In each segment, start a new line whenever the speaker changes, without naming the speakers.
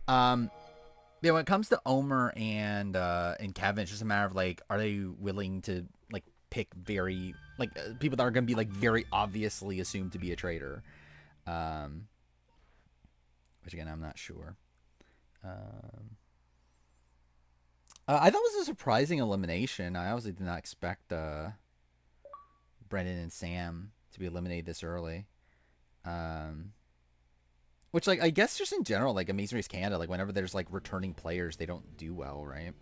Um, yeah, when it comes to Omer and Kevin, it's just a matter of like, are they willing to like pick very like people that are going to be like very obviously assumed to be a traitor, um, which again I'm not sure. Um, I thought it was a surprising elimination. I obviously did not expect Brendan and Sam to be eliminated this early. Um, which like I guess just in general, like Amazing Race Canada, like whenever there's like returning players, they don't do well, right?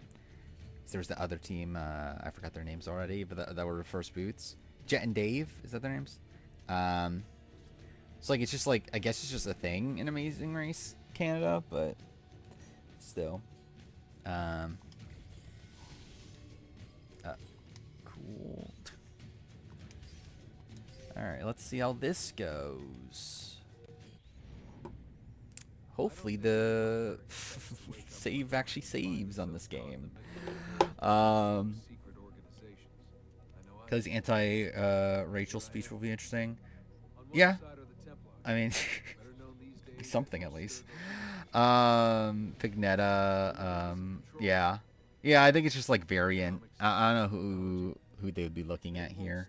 There's the other team. I forgot their names already, but that were the first boots. Jet and Dave, is that their names? Um, so like it's just like I guess it's just a thing in Amazing Race Canada, but still. Um, uh, cool. All right, let's see how this goes. Hopefully the save actually saves on this game. Because anti Rachel speech will be interesting. Yeah, I mean, something at least. Pignetta. Yeah, yeah. I think it's just like variant. I don't know who they would be looking at here.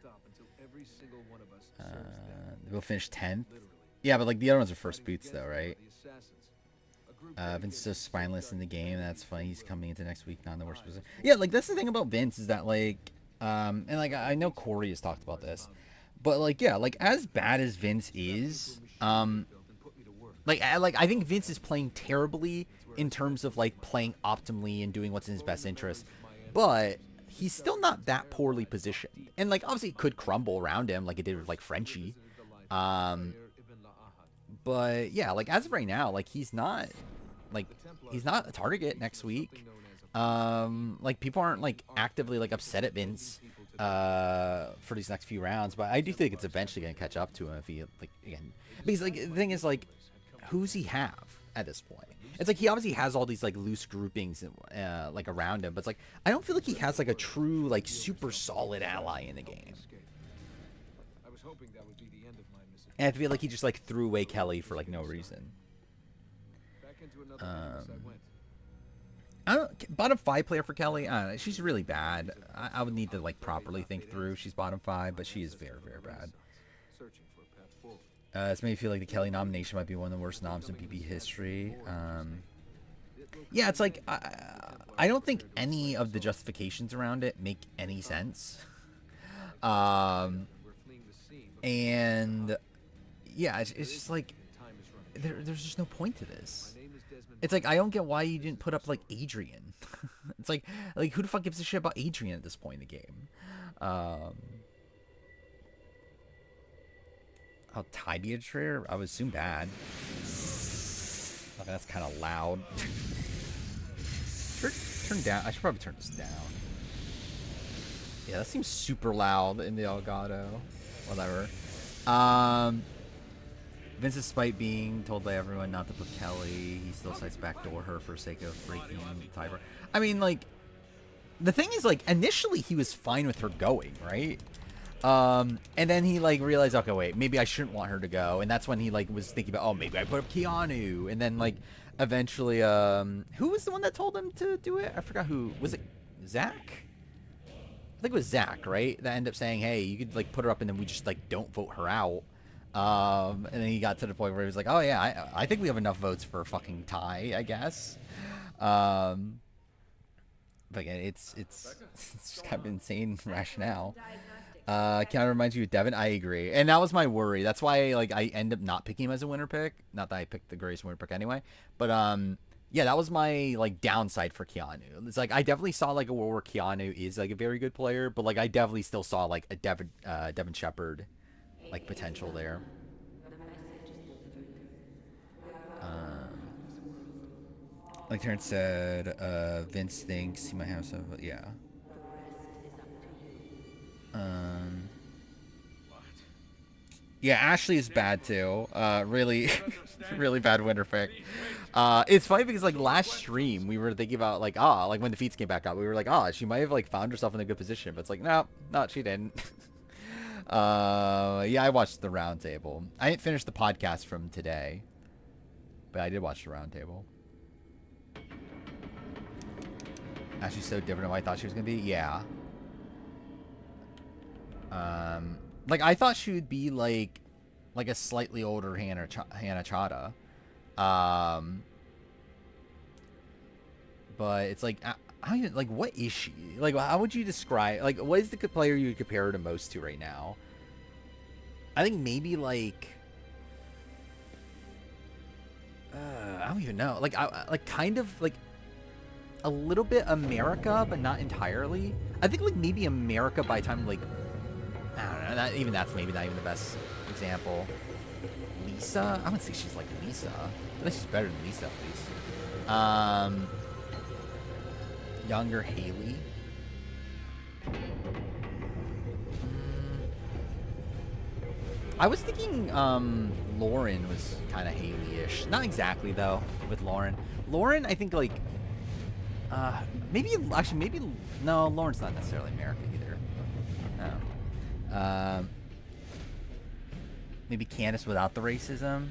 Uh, we'll finish 10th. Yeah, but like the other ones are first boots though, right? Vince is so spineless in the game. That's funny. He's coming into next week, not in the worst position. Yeah, like that's the thing about Vince is that like, and like I know Corey has talked about this, but like yeah, like as bad as Vince is, like I think Vince is playing terribly in terms of like playing optimally and doing what's in his best interest, but he's still not that poorly positioned. And like obviously it could crumble around him like it did with like Frenchie. Um, but yeah, like as of right now, like he's not a target next week. Like people aren't like actively like upset at Vince for these next few rounds, but I do think it's eventually gonna catch up to him if he like again because like the thing is like who's he have at this point? It's like he obviously has all these like loose groupings like around him, but it's like I don't feel like he has like a true like super solid ally in the game. And I feel like he just like threw away Kelly for like no reason. Um, I don't bottom five player for Kelly. She's really bad. I would need to like properly think through. She's bottom five, but she is very very bad. It's made me feel like the Kelly nomination might be one of the worst noms in BB history. Yeah, it's like I don't think any of the justifications around it make any sense. Um, and yeah, it's just like there's just no point to this. It's like I don't get why you didn't put up like Adrian. It's like who the fuck gives a shit about Adrian at this point in the game? Um, how tidy a trigger? I would assume bad. Okay, that's kind of loud. Turn down. I should probably turn this down. Yeah, that seems super loud in the Elgato. Whatever. Um, Vince, despite being told by everyone not to put Kelly, he still decides to backdoor her for sake of breaking tiebreaker. I mean, like, the thing is, like, initially he was fine with her going, right? And then he like realized, okay, wait, maybe I shouldn't want her to go, and that's when he like was thinking about, oh, maybe I put up Keanu, and then like eventually, who was the one that told him to do it? I forgot who was it. Zach? I think it was Zach, right? That ended up saying, hey, you could like put her up, and then we just like don't vote her out. And then he got to the point where he was like, oh yeah, I think we have enough votes for a fucking tie, I guess. Um, but again, it's just kind of insane rationale. Kind of reminds you of Devin. I agree, and that was my worry. That's why like I end up not picking him as a winner pick. Not that I picked the greatest winner pick anyway, but yeah, that was my like downside for Keanu. It's like I definitely saw like a world where Keanu is like a very good player, but like I definitely still saw like a Devin Shepard like potential there. Um, like Terrence said, Vince thinks he might have some. Yeah. Um, Yeah, Ashley is bad too. Really, really bad winter pick. It's funny because like last stream we were thinking about like like when the feats came back up we were like she might have like found herself in a good position, but it's like no, she didn't. Yeah, I watched the roundtable. I didn't finish the podcast from today, but I did watch the roundtable. Actually, so different than what I thought she was gonna be. Yeah. Like I thought she would be like a slightly older Hannah Chata. But it's like I don't even, like, what is she? Like, how would you describe, like, what is the player you would compare her to most to right now? I think maybe like I don't even know. Like I like kind of like a little bit America, but not entirely. I think like maybe America by the time like I don't know. That's maybe not even the best example. Lisa, I wouldn't say she's like Lisa. I think she's better than Lisa at least. Younger Haley. I was thinking Lauren was kind of Haley-ish. Not exactly though with Lauren. Lauren, I think like maybe no. Lauren's not necessarily America either. No. Maybe Candace without the racism.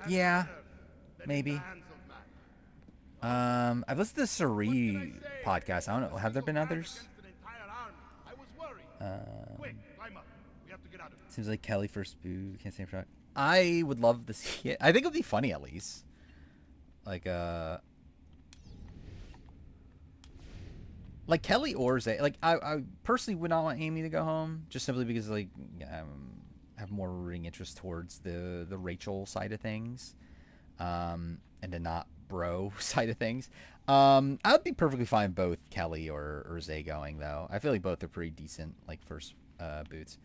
Yeah, maybe. I've listened to the Suri podcast. I don't know. Have there been others? Seems like Kelly first boo. Can't say shot. I would love to see it. I think it would be funny at least. Like Kelly or Zay. Like I personally would not want Amy to go home, just simply because like I have more rooting interest towards the Rachel side of things, and the not bro side of things. I would be perfectly fine both Kelly or Zay going though. I feel like both are pretty decent like first boots.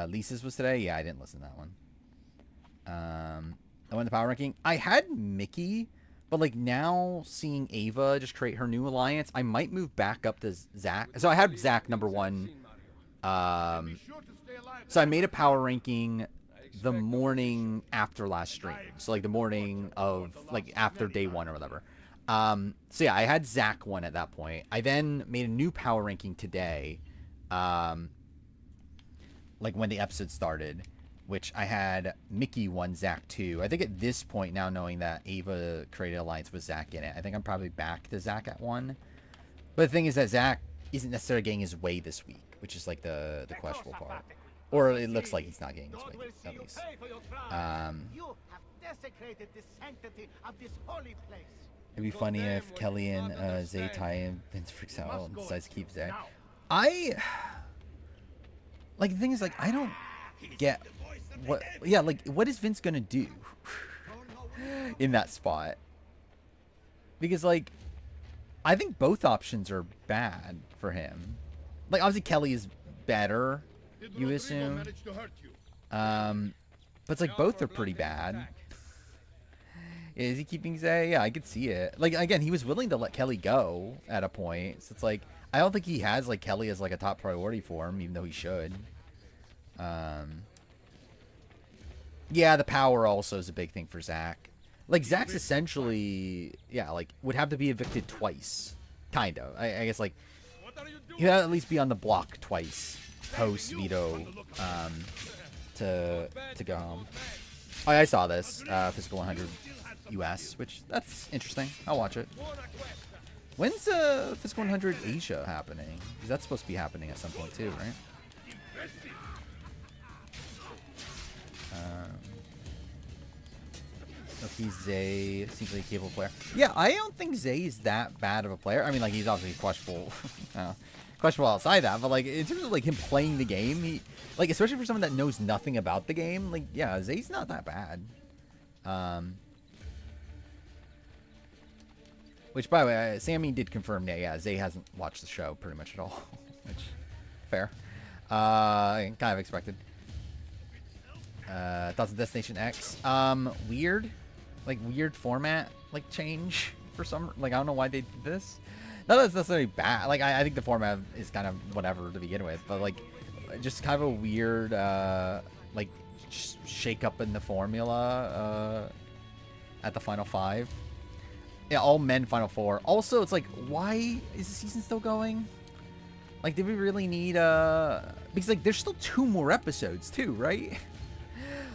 Lisa's was today. Yeah, I didn't listen to that one. I went to power ranking. I had Mickey, but like now seeing Ava just create her new alliance, I might move back up to Zach. So I had Zach number 1. So I made a power ranking the morning after last stream. So like the morning of like after day 1 or whatever. So yeah, I had Zach 1 at that point. I then made a new power ranking today. Like when the episode started, which I had Mickey 1, Zach 2. I think at this point now, knowing that Ava created alliance with Zach in it, I think I'm probably back to Zach at 1. But the thing is that Zach isn't necessarily getting his way this week, which is like the questionable part. Or it looks like he's not getting his way, at least. It'd be funny if Kelly and Zay tie in, Vince freaks out and decides to keep Zay. Like, the thing is, like, I don't get what... Yeah, like, what is Vince gonna do in that spot? Because, like, I think both options are bad for him. Like, obviously, Kelly is better, you assume. But it's like, both are pretty bad. Is he keeping Zay? Yeah, I could see it. Like, again, he was willing to let Kelly go at a point. So it's like... I don't think he has like Kelly as like a top priority for him, even though he should. Yeah, the power also is a big thing for Zach. Like Zach's essentially, yeah, like would have to be evicted twice, kind of. I guess like he'd at least be on the block twice post veto, to go home. Oh, yeah, I saw this Physical 100 US, which that's interesting. I'll watch it. When's Physical 100 Asia happening? Because that's supposed to be happening at some point too, right? Okay, Zay seems like a capable player. Yeah, I don't think Zay is that bad of a player. I mean, like, he's obviously questionable. Questionable outside that, but, like, in terms of, like, him playing the game, he... Like, especially for someone that knows nothing about the game, like, yeah, Zay's not that bad. Which, by the way, Sammy did confirm that, yeah, Zay hasn't watched the show pretty much at all. Which, fair. Kind of expected. Thoughts of Destination X? Weird. Like, weird format, like, change for some... Like, I don't know why they did this. Not that it's necessarily bad. Like, I think the format is kind of whatever to begin with. But, like, just kind of a weird, like, shake up in the formula at the Final 5. Yeah, all men Final 4. Also, it's like, why is the season still going? Like, did we really need, because, like, there's still 2 more episodes, too, right?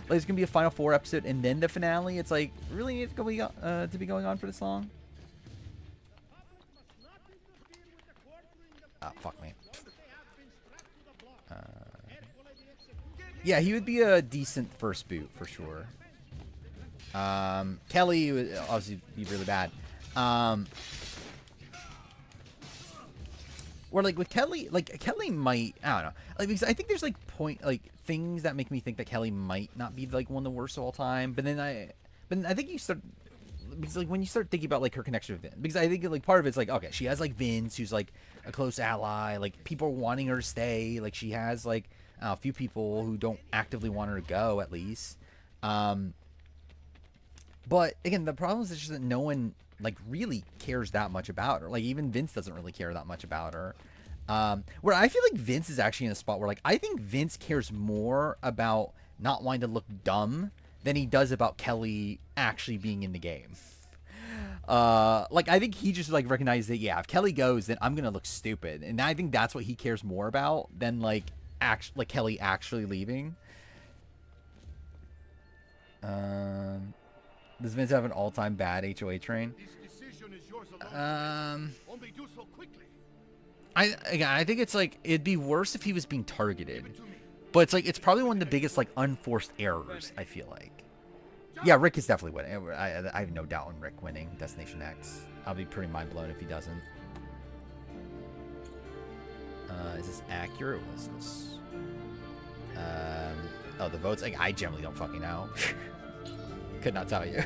Like, it's gonna be a Final 4 episode and then the finale. It's like, really need to be going on for this long? fuck me. Yeah, he would be a decent first boot for sure. Kelly would obviously be really bad. Or like with Kelly, like Kelly might, I don't know, like because I think there's like things that make me think that Kelly might not be like one of the worst of all time. But then I think you start, because like when you start thinking about like her connection with Vince, because I think like part of it's like, okay, she has like Vince, who's like a close ally, like people wanting her to stay, like she has like a few people who don't actively want her to go at least. But again, the problem is just that no one like really cares that much about her. Like even Vince doesn't really care that much about her. Where I feel like Vince is actually in a spot where like I think Vince cares more about not wanting to look dumb than he does about Kelly actually being in the game. Like I think he just like recognizes that, yeah, if Kelly goes, then I'm gonna look stupid, and I think that's what he cares more about than like Kelly actually leaving. Does Vince have an all-time bad HOA train? I think it's like it'd be worse if he was being targeted, but it's like it's probably one of the biggest like unforced errors. I feel like, yeah, Rick is definitely winning. I have no doubt on Rick winning Destination X. I'll be pretty mind blown if he doesn't. Is this accurate? What is this? Oh, the votes. Like I generally don't fucking know. Could not tell you.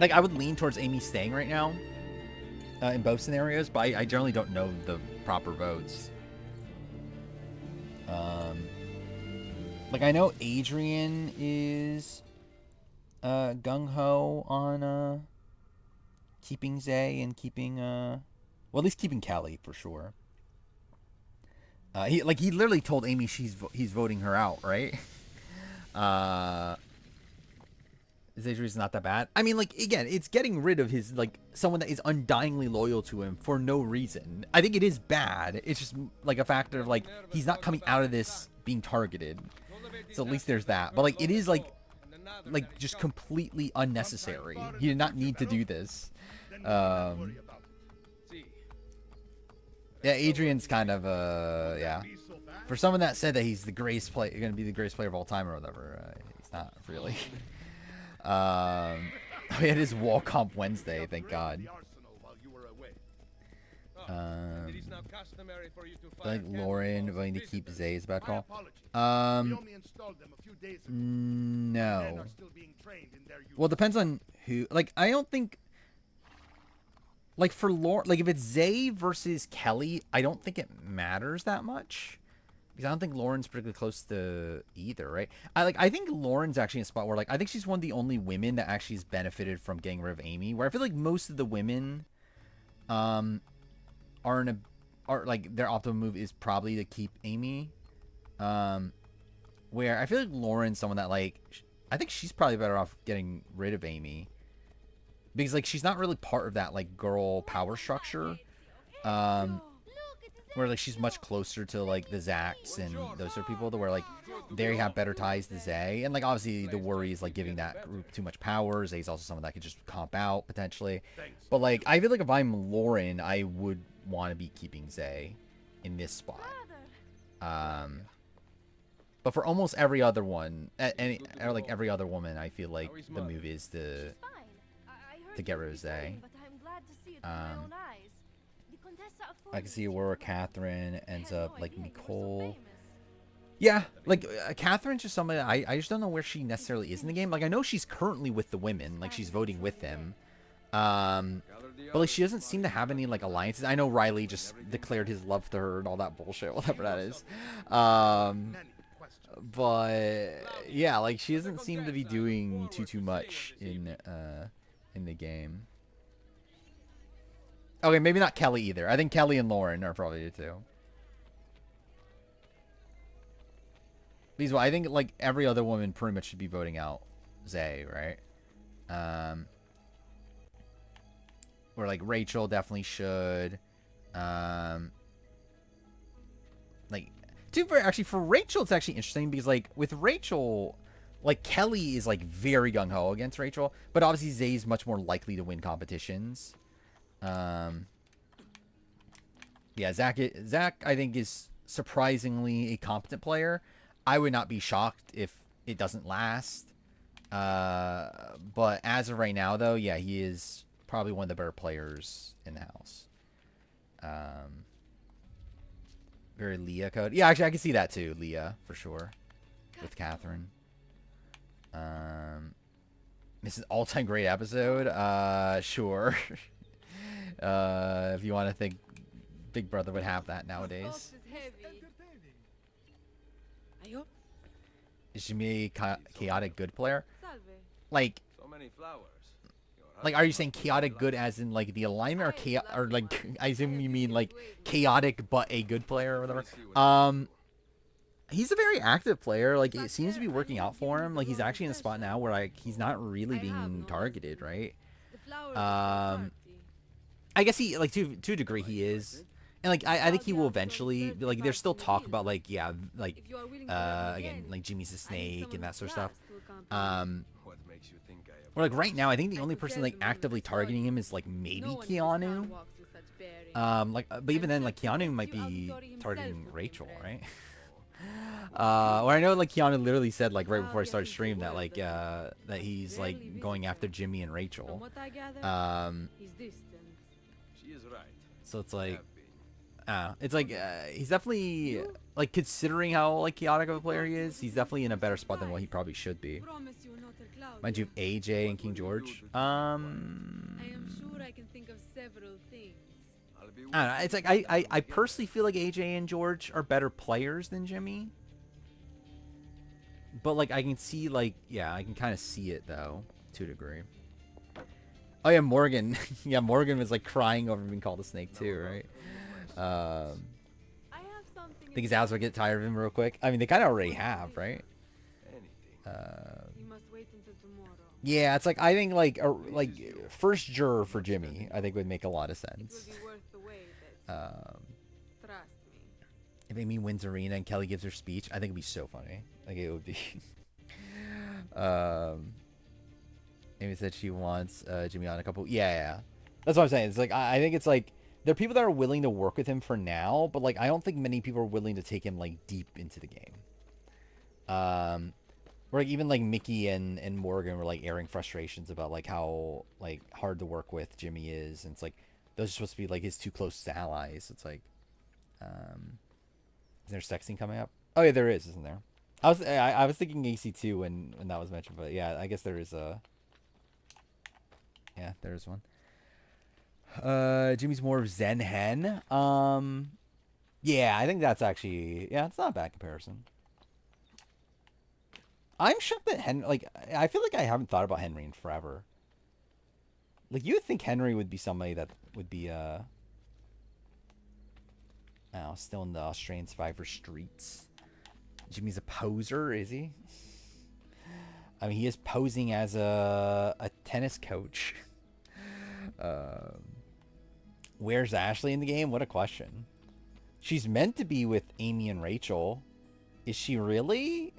Like I would lean towards Amy staying right now in both scenarios, but I generally don't know the proper votes. Like I know Adrian is gung ho on keeping Zay and keeping well, at least keeping Kelly for sure. He literally told Amy he's voting her out, right? Adrian's not that bad. I mean, like again, it's getting rid of his like someone that is undyingly loyal to him for no reason. I think it is bad. It's just like a factor of like he's not coming out of this being targeted. So at least there's that. But like it is like just completely unnecessary. He did not need to do this. Yeah, Adrian's kind of yeah. For someone that said that he's the greatest player, going to be the greatest player of all time or whatever, he's not really. We had his wall comp Wednesday, thank God. I think Lauren going to keep Zay's bad call. No. Well, it depends on who. Like, I don't think. Like for Lauren, like if it's Zay versus Kelly, I don't think it matters that much. Because I don't think Lauren's particularly close to either, right? I think Lauren's actually in a spot where like I think she's one of the only women that actually has benefited from getting rid of Amy. Where I feel like most of the women are like their optimum move is probably to keep Amy. Where I feel like Lauren's someone that like I think she's probably better off getting rid of Amy. Because like she's not really part of that like girl power structure. Where like she's much closer to like the Zacks and those sort of people, to where like they have better ties to Zay, and like obviously the worry is like giving that group too much power. Zay's also someone that could just comp out potentially, but like I feel like if I'm Lauren, I would want to be keeping Zay in this spot. But for almost every other one, or like every other woman, I feel like the move is to get rid of Zay. I can see where Catherine ends up like Nicole. Yeah, like Catherine's just somebody that I just don't know where she necessarily is in the game. Like I know she's currently with the women, like she's voting with them. But like she doesn't seem to have any like alliances. I know Riley just declared his love to her and all that bullshit, whatever that is. But yeah, like she doesn't seem to be doing too much in the game. Okay, maybe not Kelly either. I think Kelly and Lauren are probably the two. Because I think like every other woman pretty much should be voting out Zay, right? Or like Rachel definitely should. Like, actually for Rachel, it's actually interesting because like with Rachel, Like Kelly is like very gung ho against Rachel, but obviously Zay's much more likely to win competitions. Yeah, Zach I think is surprisingly a competent player. I would not be shocked if it doesn't last. But as of right now, though, yeah, he is probably one of the better players in the house. Very Leah code. Yeah, actually, I can see that too, Leah, for sure, with Catherine. This is all-time great episode. Sure. If you want to think Big Brother would have that nowadays. Is Jimmy a chaotic good player? Like, are you saying chaotic good as in like the alignment, or like I assume you mean like chaotic but a good player or whatever? He's a very active player. Like, it seems to be working out for him. Like, he's actually in a spot now where like he's not really being targeted, right? I guess he, like, to a degree he is. And like I think he will eventually, like, there's still talk about like, yeah, like again, like Jimmy's a snake and that sort of stuff. Or like right now I think the only person like actively targeting him is like maybe Keanu. But even then, like, Keanu might be targeting Rachel, right? Or I know like Keanu literally said like right before I started stream that like that he's like going after Jimmy and Rachel. So it's like he's definitely, like, considering how like chaotic of a player he is, he's definitely in a better spot than what he probably should be. Mind you, AJ and King George. I am sure I can think of several things. I don't know, it's like I personally feel like AJ and George are better players than Jimmy. But like I can see, like, yeah, I can kind of see it though, to a degree. Oh yeah, Morgan. Yeah, Morgan was like crying over being called a snake too, right? I think his ads will get tired of him real quick. I mean, they kind of already have, right? Yeah, it's like I think like first juror for Jimmy, I think would make a lot of sense. If Amy wins arena and Kelly gives her speech, I think it'd be so funny. Like, it would be. Amy said she wants Jimmy on a couple. Yeah. That's what I'm saying. It's like I think it's like there are people that are willing to work with him for now, but like I don't think many people are willing to take him like deep into the game. Where like, even like Mickey and Morgan were like airing frustrations about like how like hard to work with Jimmy is, and it's like those are supposed to be like his two closest allies. It's like, is there sex scene coming up? Oh yeah, there is, isn't there? I was thinking AC2 when that was mentioned, but yeah, I guess there is a. Yeah, there's one. Jimmy's more of Zen Hen. Yeah, I think that's actually, yeah, it's not a bad comparison. I'm shocked that I feel like I haven't thought about Henry in forever. Like, you would think Henry would be somebody that would be, I don't know, still in the Australian Survivor streets. Jimmy's a poser, is he? I mean, he is posing as a tennis coach. Where's Ashley in the game? What a question. She's meant to be with Amy and Rachel. Is she really?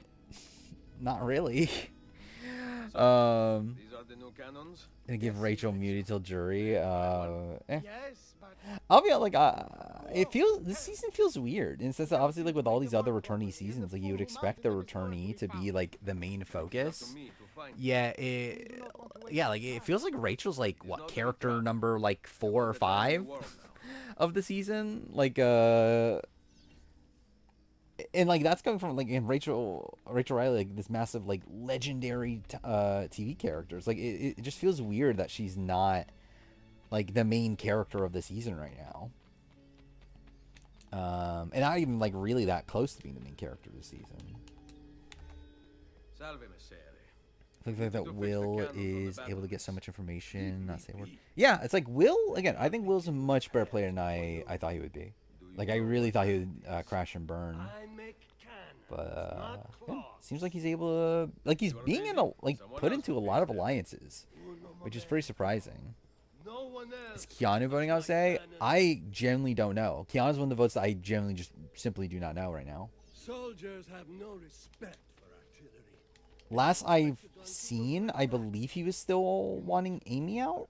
Not really. These are the new canons. And give Rachel immunity till jury. I'll be like, this season feels weird in the sense that obviously like with all these other returnee seasons, like you would expect the returnee to be like the main focus. Yeah, like it feels like Rachel's like what, character number like 4 or 5 of the season, like and like that's coming from like in Rachel Riley, like this massive like legendary TV characters. Like it just feels weird that she's not like the main character of the season right now. And not even like really that close to being the main character of the season. I think that Will is able to get so much information, not say a word. Yeah, it's like Will, again, I think Will's a much better player than I thought he would be. Like, I really thought he would crash and burn. But, yeah, seems like he's able to, like, he's being put into a lot of alliances, which is pretty surprising. Is Keanu voting out today? I genuinely don't know. Keanu's one of the votes that I genuinely just simply do not know right now.
Soldiers have no respect for artillery.
last I've seen, I believe he was still wanting Amy out.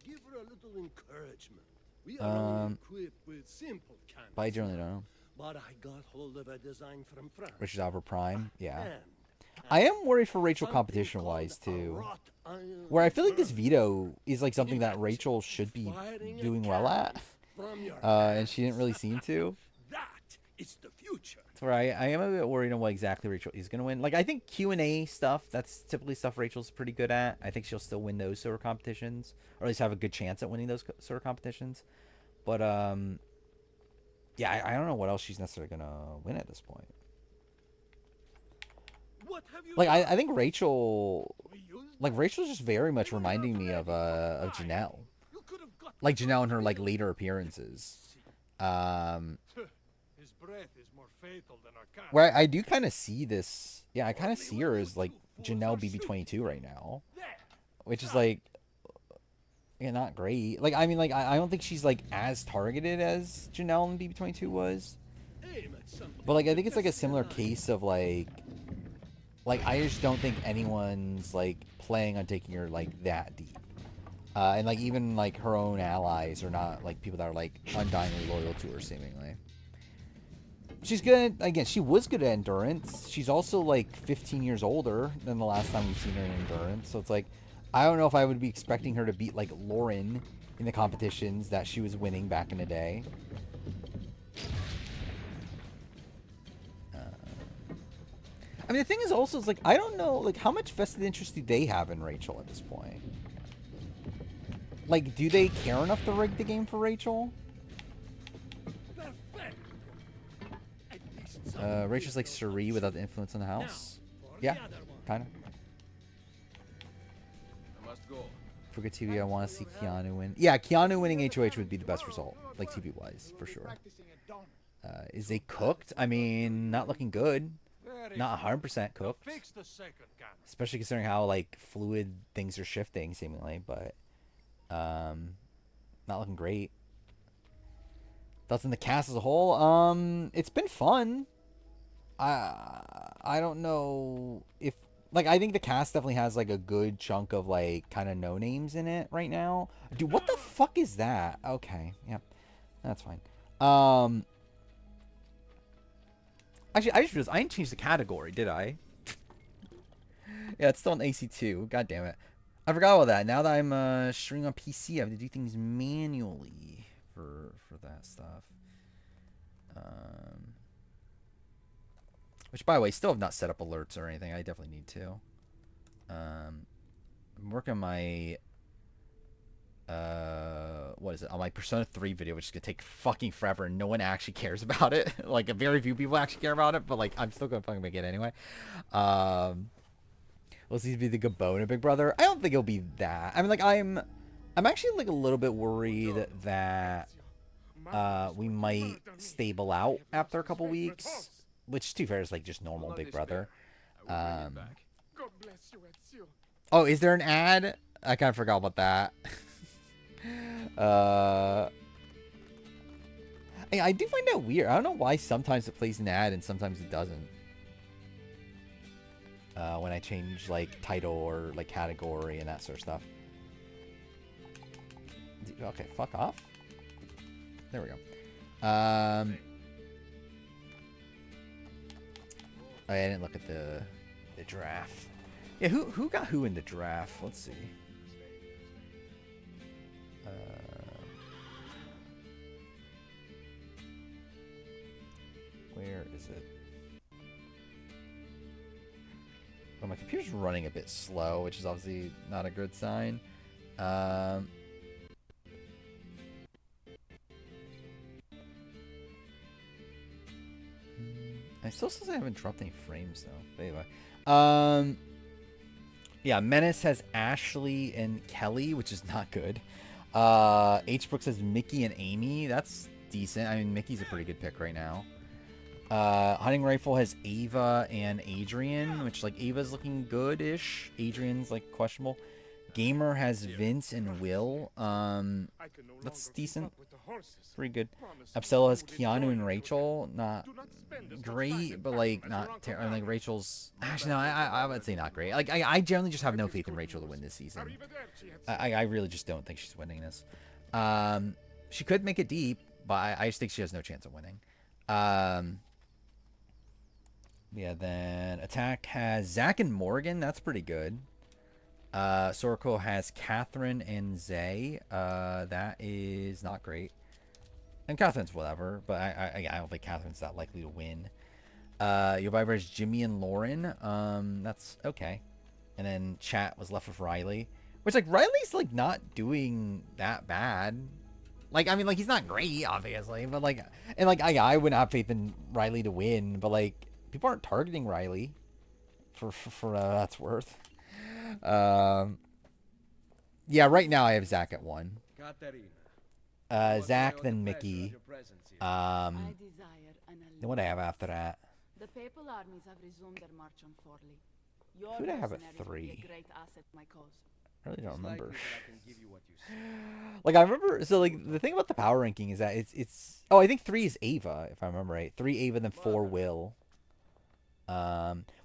Give her a little encouragement. We are only
Um,
equipped with simple cannons,
but I generally don't know.
but I got hold of a design from France.
Richard Albert Prime, yeah.
And
I am worried for Rachel
something
competition-wise,
called a
too.
wrought iron
Where I feel like this
burn.
veto is like something that
Imagine
Rachel should be
firing a
doing well
cannon
at.
from your
And she didn't really
hands.
seem to.
That is the future.
That's where I am a bit worried on what exactly Rachel is going to win. Like, I think Q&A stuff, that's typically stuff Rachel's pretty good at. I think she'll still win those sort of competitions. Or at least have a good chance at winning those sort of competitions. But, yeah, I don't know what else she's necessarily going to win at this point.
What have you
Like,
done?
I think Rachel...
We used
Like, Rachel's just very much
We were
reminding
not
me of
ready for
Janelle.
You could have got
Like,
the
Janelle in her, like,
deal.
later appearances.
His breath is more fatal than our cannon.
Where I do kind of see this... Yeah, I kind of see her as, like, Janelle BB22 right now.
There.
Which is, like... Yeah, not great. Like, I mean, like, I don't think she's, like, as targeted as Janelle in BB22 was.
Aim at something.
But, like, I think it's, like, a similar case of, like... Like, I just don't think anyone's, like, planning on taking her, like, that deep. And, like, even, like, her own allies are not, like, people that are, like, undyingly loyal to her, seemingly. She's good at, again, she was good at Endurance. She's also, like, 15 years older than the last time we've seen her in Endurance. So it's, like, I don't know if I would be expecting her to beat, like, Lauren in the competitions that she was winning back in the day. I mean, the thing is also, is like, I don't know, like, how much vested interest do they have in Rachel at this point? Like, do they care enough to rig the game for Rachel?
Perfect. At least
Rachel's like Cherie without the influence on the house.
for
Yeah,
the other one.
kind of.
I must go.
For good TV, I want to see Keanu win. Yeah, Keanu winning HOH would be the best result, like TV-wise, for sure. Is they cooked? I mean, not looking good.
Very
Not
fine.
100% cooked.
Fix the second cannon.
Especially considering how, like, fluid things are shifting, seemingly, but... not looking great. Thoughts on the cast as a whole? It's been fun. I don't know if... Like, I think the cast definitely has, like, a good chunk of, like, kind of no-names in it right now. Dude, what the fuck is that? Okay, yep. That's fine. Actually, I just realized I didn't change the category, did I? Yeah, it's still an AC2. God damn it. I forgot about that. Now that I'm streaming on PC, I have to do things manually for that stuff. Which, by the way, still have not set up alerts or anything. I definitely need to. I'm working on my... what is it? On my Persona 3 video, which is going to take fucking forever, and no one actually cares about it. Like, very few people actually care about it, but, like, I'm still going to fucking make it anyway. Will this be the Gabona Big Brother? I don't think it'll be that. I mean, like, I'm actually, like, a little bit worried that we might stable out after a couple weeks. Which, to be fair, is, like, just normal Big Brother.
God
bless you, Ezio.
Oh, is there an ad? I kind of forgot about that. I do find that weird. I don't know why sometimes it plays an ad and sometimes it doesn't. When I change, like, title or, like, category and that sort of stuff. Okay, fuck off. There we go. I didn't look at the draft. Yeah, who got who in the draft? Let's see. Where is it? Well, my computer's running a bit slow, which is obviously not a good sign. I still says I haven't dropped any frames though. But anyway, yeah, Menace has Ashley and Kelly, which is not good. H Brooks has Mickey and Amy. That's decent. I mean, Mickey's a pretty good pick right now. Hunting Rifle has Ava and Adrian, which, like, Ava's looking good-ish. Adrian's, like, questionable. Gamer has Vince and Will.
I can no
That's
longer keep
decent.
up with the horses.
Pretty good.
Promise me
Upsella
you
has
would
Keanu
enjoy
and
your
Rachel.
trip.
Not
Do not spend as much time
great,
in
but
Pathum
like
as
not
your Uncle
terrible. Like
Larry.
Rachel's actually no, I would say not great. Like I generally just have no faith in Rachel to win this season.
Arrivederci, Ezio.
I really just don't think she's winning this. She could make it deep, but I just think she has no chance of winning. Yeah, then attack has Zach and Morgan. That's pretty good. Sorko has Catherine and Zay. That is not great. And Catherine's whatever, but I don't think Catherine's that likely to win. Your Viber is Jimmy and Lauren. That's okay. And then chat was left with Riley, which like Riley's like not doing that bad. Like I mean like he's not great obviously, but like and like I wouldn't have faith in Riley to win, but like people aren't targeting Riley for that's worth. Yeah, right now I have Zach at 1. Zach, then Mickey.
I desire an
Then what do I have after that?
The papal armies have resumed their march on Forli. Your
Who do I have at
mercenaries will
3?
be a great asset to my cause.
I really don't remember. Like I remember, so like the thing about the power ranking is that it's. Oh, I think 3 is Ava, if I remember right. 3 Ava, then 4 Will.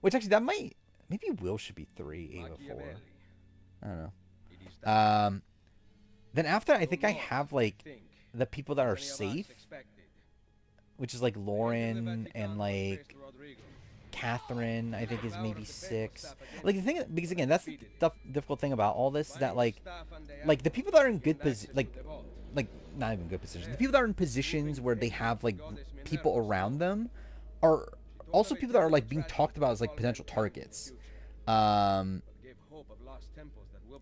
Which actually that might maybe Will should be 3, Ava 4. I don't know. Then after I think I have like the people that are safe, which is like Lauren and like Catherine. I think is maybe 6. Like the thing, because again, that's the difficult thing about all this is that like the people that are in good position, like not even good positions. The people that are in positions where they have like people around them are also people that are like being talked about as like potential targets.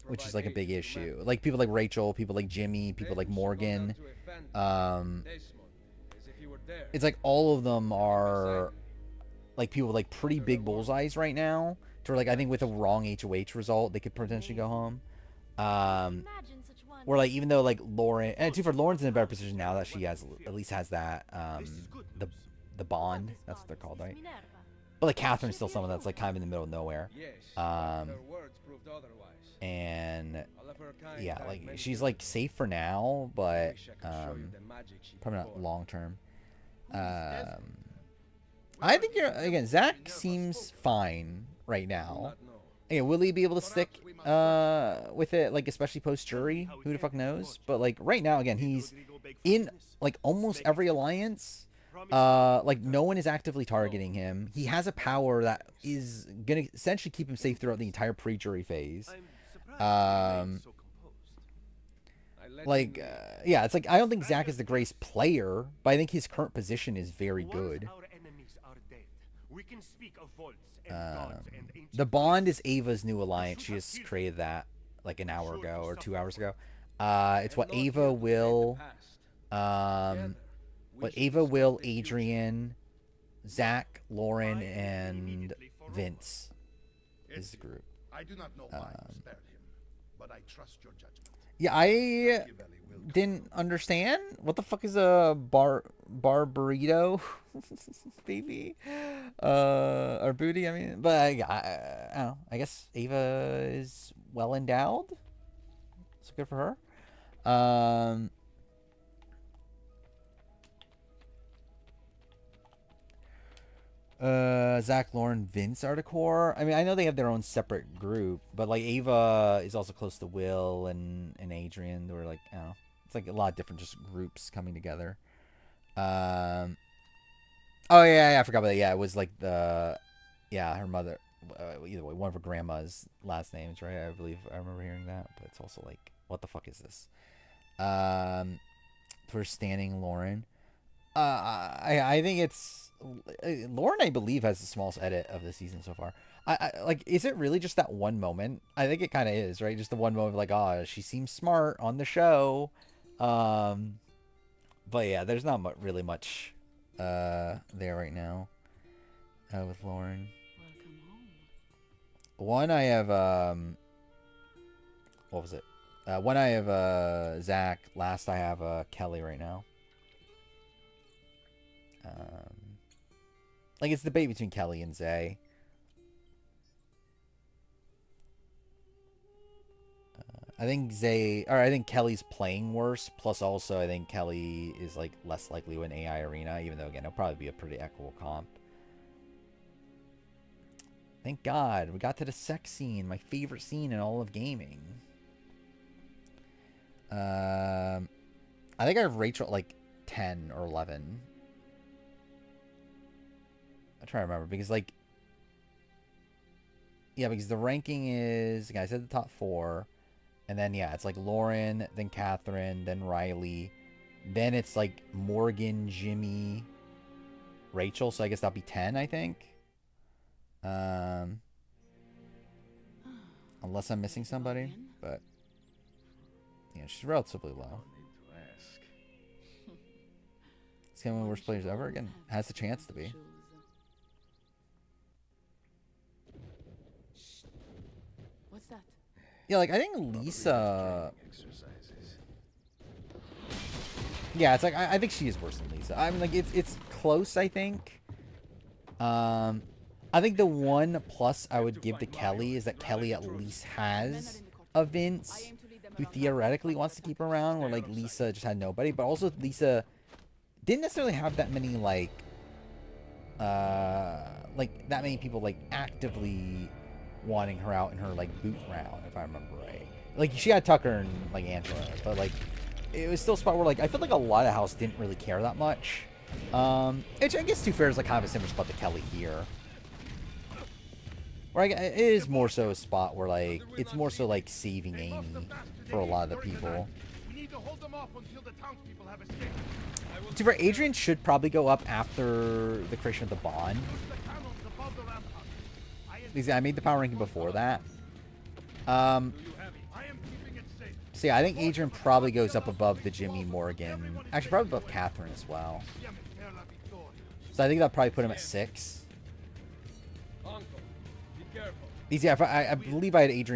Which is like a big issue. Like people like Rachel, people like Jimmy, people like Morgan. It's like all of them are like people with like pretty big bullseyes right now. To where like I think with a wrong HOH result, they could potentially go home. Where like even though like Lauren, and for Lauren's in a better position now that she has at least has that the bond. That's what they're called, right? But like Catherine's still someone that's like kind of in the middle of nowhere. And yeah, like she's like safe for now, but probably not long term. I think again, Zach seems fine right now. Again, will he be able to stick with it, like especially post jury? Who the fuck knows? But like right now, again, he's in like almost every alliance. Like no one is actively targeting him. He has a power that is gonna essentially keep him safe throughout the entire pre-jury phase. Yeah, it's like I don't think Zach is the greatest player, but I think his current position is very good. The Bond is Ava's new alliance. She just created that like an hour ago or 2 hours ago. It's what Ava will, Adrian, Zach, Lauren, and Vince is the group.
I do not know why you spared him, but I trust your judgment.
Yeah, I didn't understand. What the fuck is a burrito, baby, or booty? I mean, but I don't know. I guess Ava is well endowed. It's good for her. Zach, Lauren, Vince are the core. I mean, I know they have their own separate group, but like Ava is also close to Will and Adrian. Or like, I don't know, it's like a lot of different just groups coming together. Oh yeah, I forgot about that. Yeah, it was like her mother. Either way, one of her grandma's last names, right? I believe I remember hearing that, but it's also like, what the fuck is this? For standing Lauren. I think it's Lauren. I believe has the smallest edit of the season so far. I like. Is it really just that one moment? I think it kind of is, right? Just the one moment, like, oh, she seems smart on the show. But yeah, there's not really much there right now with Lauren.
Welcome home.
One I have what was it? One I have Zach. Last I have Kelly right now. Like it's the debate between Kelly and Zay. I think I think Kelly's playing worse. Plus, also, I think Kelly is like less likely to win AI Arena, even though again, it'll probably be a pretty equitable comp. Thank God we got to the sex scene, my favorite scene in all of gaming. I think I have Rachel at like 10 or 11. I'm trying to remember because like, yeah, because the ranking is, I said the top 4. And then, yeah, it's like Lauren, then Catherine, then Riley. Then it's like Morgan, Jimmy, Rachel. So I guess that'll be 10, I think. Unless I'm missing somebody. But, yeah, she's relatively low. It's kind of one of the worst players ever. Again, has the chance to be.
What's that?
Yeah, like, I think Lisa... Yeah, it's like, I think she is worse than Lisa. I mean, like, it's close, I think. I think the one plus I would give to Kelly is that Kelly at least has a Vince who theoretically wants to keep her around, where, like, Lisa just had nobody. But also, Lisa didn't necessarily have that many, like that many people, like, actively wanting her out in her, like, boot round, if I remember right. Like, she had Tucker and, like, Angela, but, like, it was still a spot where, like, I feel like a lot of house didn't really care that much. Which I guess, to be fair, is, like, kind of a similar spot to Kelly here. Where it is more so a spot where, like, it's more so, like, saving Amy for a lot of the people.
We need to hold them off until the townspeople have escaped.
To be fair, Adrian should probably go up after the creation of the bond. Because I made the power ranking before that. So yeah, I think Adrian probably goes up above the Jimmy Morgan. Actually, probably above Catherine as well. So I think that'll probably put him at 6.
Uncle, be careful.
Yeah, I believe I had Adrian